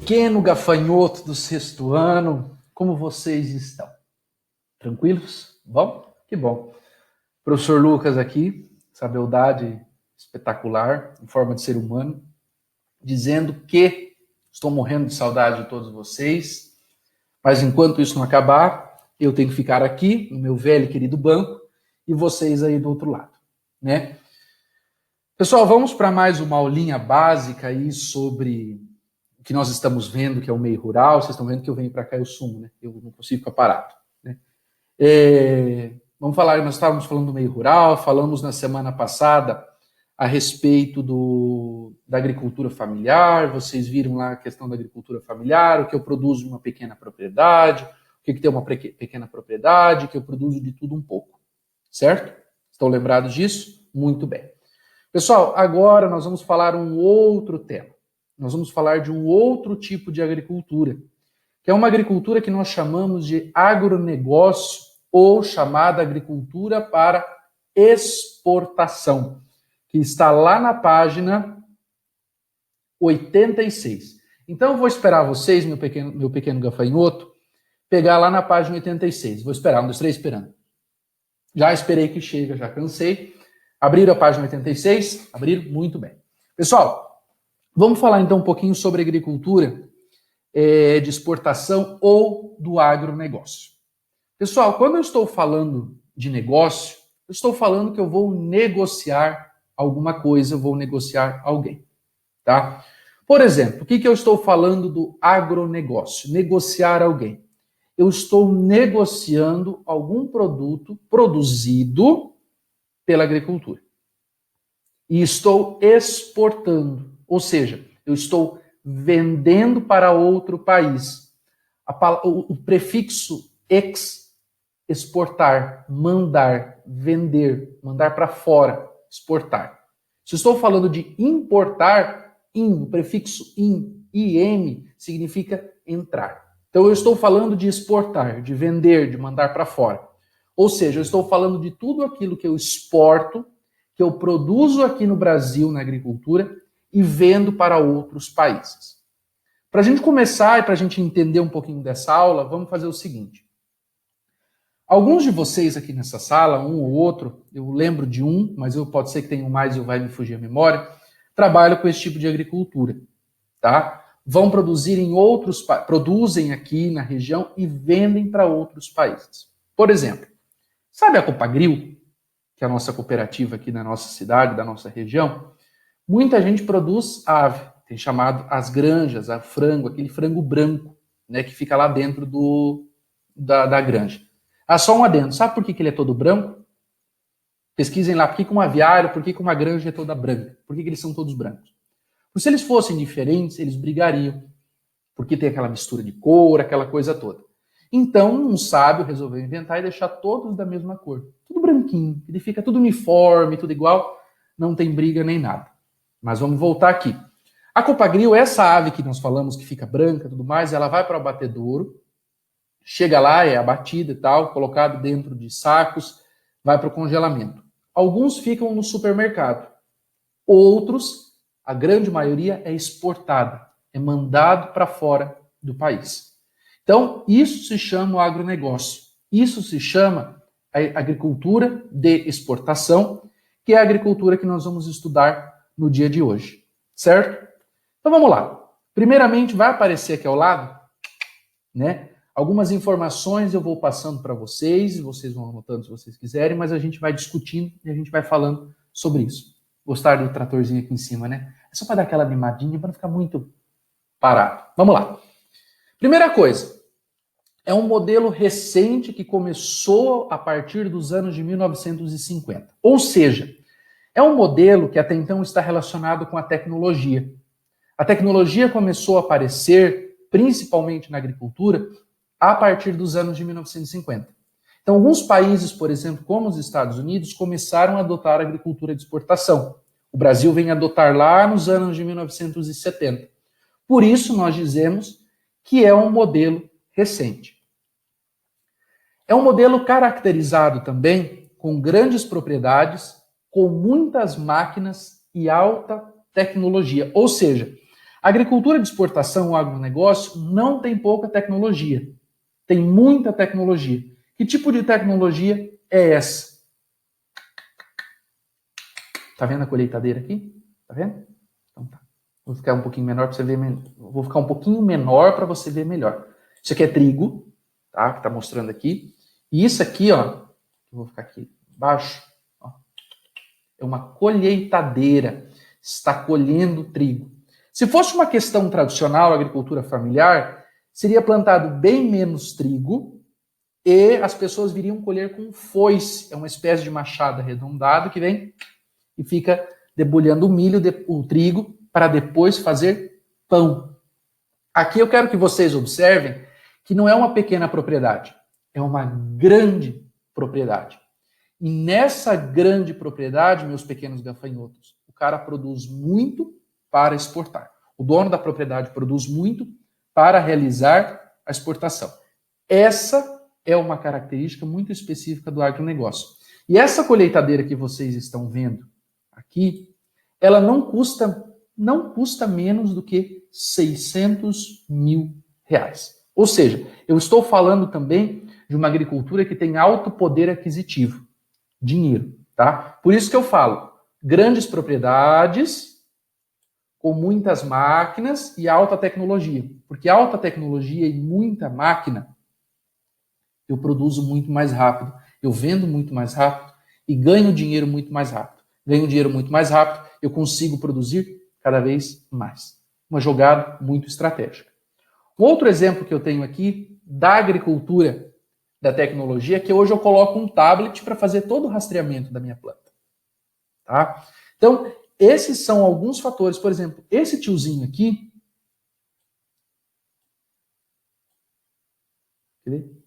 pequeno gafanhoto do sexto ano, como vocês estão? Tranquilos? Bom? Que bom. Professor Lucas aqui, essa beldade espetacular, em forma de ser humano, dizendo que estou morrendo de saudade de todos vocês, mas enquanto isso não acabar, eu tenho que ficar aqui, no meu velho e querido banco, e vocês aí do outro lado, né? Pessoal, vamos para mais uma aulinha básica aí sobre o que nós estamos vendo, que é o meio rural. Vocês estão vendo que eu venho para cá e eu sumo, né? Eu não consigo ficar parado, né? Vamos falar, nós estávamos falando do meio rural, falamos na semana passada a respeito da agricultura familiar. Vocês viram lá a questão da agricultura familiar, o que eu produzo em uma pequena propriedade, o que tem uma pequena propriedade, que eu produzo de tudo um pouco, certo? Estão lembrados disso? Muito bem. Pessoal, agora nós vamos falar um outro tema. Nós vamos falar de um outro tipo de agricultura, que é uma agricultura que nós chamamos de agronegócio ou chamada agricultura para exportação, que está lá na página 86. Então eu vou esperar vocês, meu pequeno gafanhoto, pegar lá na página 86. Vou esperar, 1, 2, 3, esperando. Já esperei que chega, já cansei. Abriram a página 86? Abriram? Muito bem. Pessoal, vamos falar então um pouquinho sobre agricultura de exportação ou do agronegócio. Pessoal, quando eu estou falando de negócio, eu estou falando que eu vou negociar alguma coisa, eu vou negociar alguém, tá? Por exemplo, o que eu estou falando do agronegócio? Negociar alguém. Eu estou negociando algum produto produzido pela agricultura. E estou exportando, ou seja, eu estou vendendo para outro país. O prefixo ex, exportar, mandar, vender, mandar para fora, exportar. Se eu estou falando de importar, o prefixo im, significa entrar. Então eu estou falando de exportar, de vender, de mandar para fora. Ou seja, eu estou falando de tudo aquilo que eu exporto, que eu produzo aqui no Brasil, na agricultura, e vendo para outros países. Para a gente começar e para a gente entender um pouquinho dessa aula, vamos fazer o seguinte. Alguns de vocês aqui nessa sala, um ou outro, eu lembro de um, mas pode ser que tenham mais e vai me fugir a memória, trabalham com esse tipo de agricultura, tá? Vão produzir produzem aqui na região e vendem para outros países. Por exemplo, sabe a Copagril, que é a nossa cooperativa aqui da nossa cidade, da nossa região? Muita gente produz ave, tem chamado as granjas, a frango, aquele frango branco, né, que fica lá dentro da granja. Ah, só um adendo, sabe por que ele é todo branco? Pesquisem lá, por que um aviário, por que uma granja é toda branca? Por que eles são todos brancos? Porque se eles fossem diferentes, eles brigariam, porque tem aquela mistura de cor, aquela coisa toda. Então, um sábio resolveu inventar e deixar todos da mesma cor. Tudo branquinho. Ele fica tudo uniforme, tudo igual. Não tem briga nem nada. Mas vamos voltar aqui. A Copagril, essa ave que nós falamos que fica branca e tudo mais, ela vai para o abatedouro, chega lá, é abatida e tal, colocado dentro de sacos, vai para o congelamento. Alguns ficam no supermercado. Outros, a grande maioria, é exportada. É mandado para fora do país. Então, isso se chama o agronegócio. Isso se chama a agricultura de exportação, que é a agricultura que nós vamos estudar no dia de hoje. Certo? Então, vamos lá. Primeiramente, vai aparecer aqui ao lado, né, algumas informações eu vou passando para vocês, e vocês vão anotando se vocês quiserem, mas a gente vai discutindo e a gente vai falando sobre isso. Gostaram do tratorzinho aqui em cima, né? É só para dar aquela animadinha, para não ficar muito parado. Vamos lá. Primeira coisa. É um modelo recente que começou a partir dos anos de 1950. Ou seja, é um modelo que até então está relacionado com a tecnologia. A tecnologia começou a aparecer, principalmente na agricultura, a partir dos anos de 1950. Então, alguns países, por exemplo, como os Estados Unidos, começaram a adotar a agricultura de exportação. O Brasil vem adotar lá nos anos de 1970. Por isso, nós dizemos que é um modelo recente. É um modelo caracterizado também com grandes propriedades, com muitas máquinas e alta tecnologia. Ou seja, A agricultura de exportação, o agronegócio, não tem pouca tecnologia. Tem muita tecnologia. Que tipo de tecnologia é essa? Tá vendo a colheitadeira aqui? Tá vendo? Então tá. Vou ficar um pouquinho menor para você ver melhor. Vou ficar um pouquinho menor para você ver melhor. Isso aqui é trigo, tá? Que tá mostrando aqui. E isso aqui, ó, eu vou ficar aqui embaixo, ó, é uma colheitadeira. Está colhendo trigo. Se fosse uma questão tradicional, agricultura familiar, seria plantado bem menos trigo e as pessoas viriam colher com foice. É uma espécie de machado arredondado que vem e fica debulhando o milho, o trigo, para depois fazer pão. Aqui eu quero que vocês observem que não é uma pequena propriedade, é uma grande propriedade. E nessa grande propriedade, meus pequenos gafanhotos, o cara produz muito para exportar. O dono da propriedade produz muito para realizar a exportação. Essa é uma característica muito específica do agronegócio. E essa colheitadeira que vocês estão vendo aqui, ela não custa menos do que 600 mil reais. Ou seja, eu estou falando também de uma agricultura que tem alto poder aquisitivo, dinheiro, tá? Por isso que eu falo, grandes propriedades com muitas máquinas e alta tecnologia. Porque alta tecnologia e muita máquina, eu produzo muito mais rápido, eu vendo muito mais rápido e ganho dinheiro muito mais rápido. Ganho dinheiro muito mais rápido, eu consigo produzir cada vez mais. Uma jogada muito estratégica. Um outro exemplo que eu tenho aqui da agricultura da tecnologia é que hoje eu coloco um tablet para fazer todo o rastreamento da minha planta. Tá? Então, esses são alguns fatores. Por exemplo, esse tiozinho aqui. Quer ver?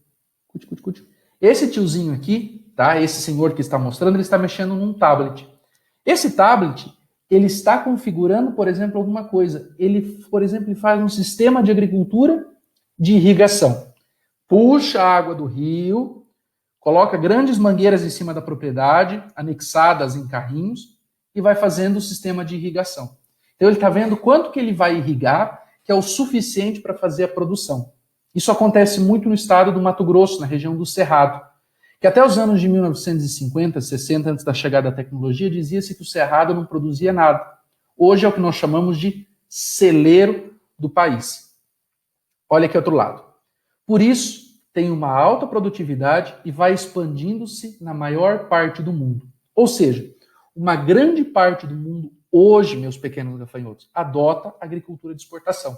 Esse tiozinho aqui, tá? Esse senhor que está mostrando, ele está mexendo num tablet. Esse tablet, ele está configurando, por exemplo, alguma coisa. Ele, por exemplo, faz um sistema de agricultura de irrigação. Puxa a água do rio, coloca grandes mangueiras em cima da propriedade, anexadas em carrinhos, e vai fazendo o sistema de irrigação. Então ele está vendo quanto que ele vai irrigar, que é o suficiente para fazer a produção. Isso acontece muito no estado do Mato Grosso, na região do Cerrado, que até os anos de 1950, 60, antes da chegada da tecnologia, dizia-se que o Cerrado não produzia nada. Hoje é o que nós chamamos de celeiro do país. Olha aqui outro lado. Por isso, tem uma alta produtividade e vai expandindo-se na maior parte do mundo. Ou seja, uma grande parte do mundo hoje, meus pequenos gafanhotos, adota a agricultura de exportação.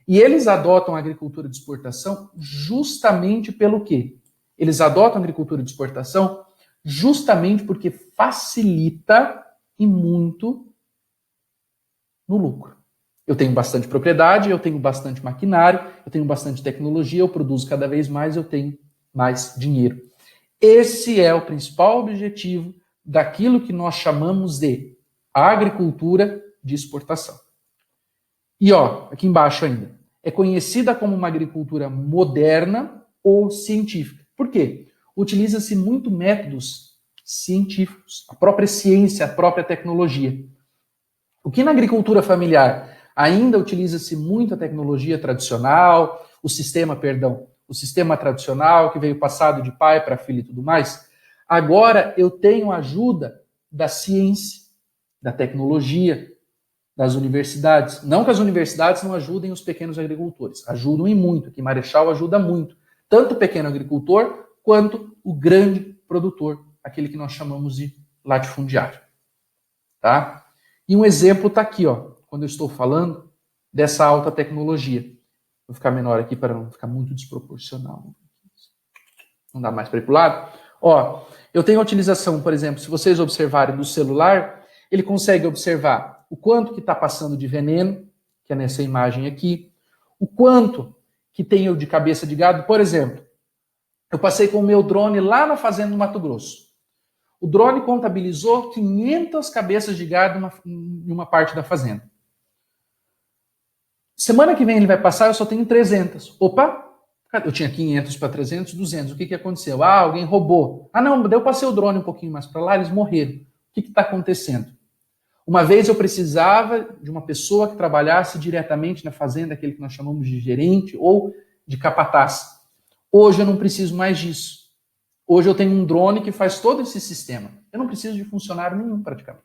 E eles adotam a agricultura de exportação justamente pelo quê? Eles adotam a agricultura de exportação justamente porque facilita e muito no lucro. Eu tenho bastante propriedade, eu tenho bastante maquinário, eu tenho bastante tecnologia, eu produzo cada vez mais, eu tenho mais dinheiro. Esse é o principal objetivo daquilo que nós chamamos de agricultura de exportação. E ó, aqui embaixo ainda, é conhecida como uma agricultura moderna ou científica. Por quê? Utiliza-se muito métodos científicos, a própria ciência, a própria tecnologia. O que na agricultura familiar ainda utiliza-se muito a tecnologia tradicional, o sistema tradicional que veio passado de pai para filho e tudo mais. Agora eu tenho a ajuda da ciência, da tecnologia, das universidades. Não que as universidades não ajudem os pequenos agricultores, ajudam e muito, que Marechal ajuda muito, tanto o pequeno agricultor quanto o grande produtor, aquele que nós chamamos de latifundiário. Tá? E um exemplo está aqui, ó, quando eu estou falando dessa alta tecnologia. Vou ficar menor aqui para não ficar muito desproporcional. Não dá mais para ir para o lado? Ó, eu tenho a utilização, por exemplo, se vocês observarem do celular, ele consegue observar o quanto que está passando de veneno, que é nessa imagem aqui, o quanto que tem eu de cabeça de gado. Por exemplo, eu passei com o meu drone lá na fazenda do Mato Grosso. O drone contabilizou 500 cabeças de gado em uma parte da fazenda. Semana que vem ele vai passar, eu só tenho 300. Opa, eu tinha 500 para 300, 200. O que aconteceu? Ah, alguém roubou. Ah, não, daí eu passei o drone um pouquinho mais para lá, eles morreram. O que está acontecendo? Uma vez eu precisava de uma pessoa que trabalhasse diretamente na fazenda, aquele que nós chamamos de gerente ou de capataz. Hoje eu não preciso mais disso. Hoje eu tenho um drone que faz todo esse sistema. Eu não preciso de funcionário nenhum praticamente.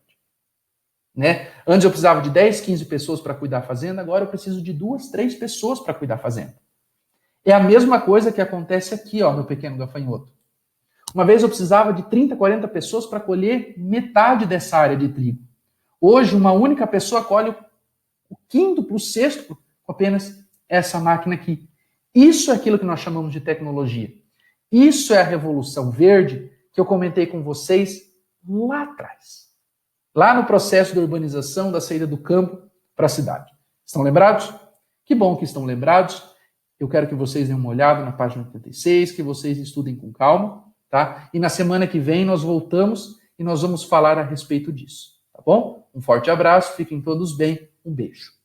Né? Antes eu precisava de 10, 15 pessoas para cuidar da fazenda, agora eu preciso de 2, 3 pessoas para cuidar da fazenda. É a mesma coisa que acontece aqui, ó, meu pequeno gafanhoto. Uma vez eu precisava de 30, 40 pessoas para colher metade dessa área de trigo. Hoje, uma única pessoa colhe o quíntuplo, o sexto com apenas essa máquina aqui. Isso é aquilo que nós chamamos de tecnologia. Isso é a revolução verde que eu comentei com vocês lá atrás. Lá no processo de urbanização, da saída do campo para a cidade. Estão lembrados? Que bom que estão lembrados. Eu quero que vocês deem uma olhada na página 86, que vocês estudem com calma, tá? E na semana que vem nós voltamos e nós vamos falar a respeito disso, tá bom? Um forte abraço, fiquem todos bem, um beijo.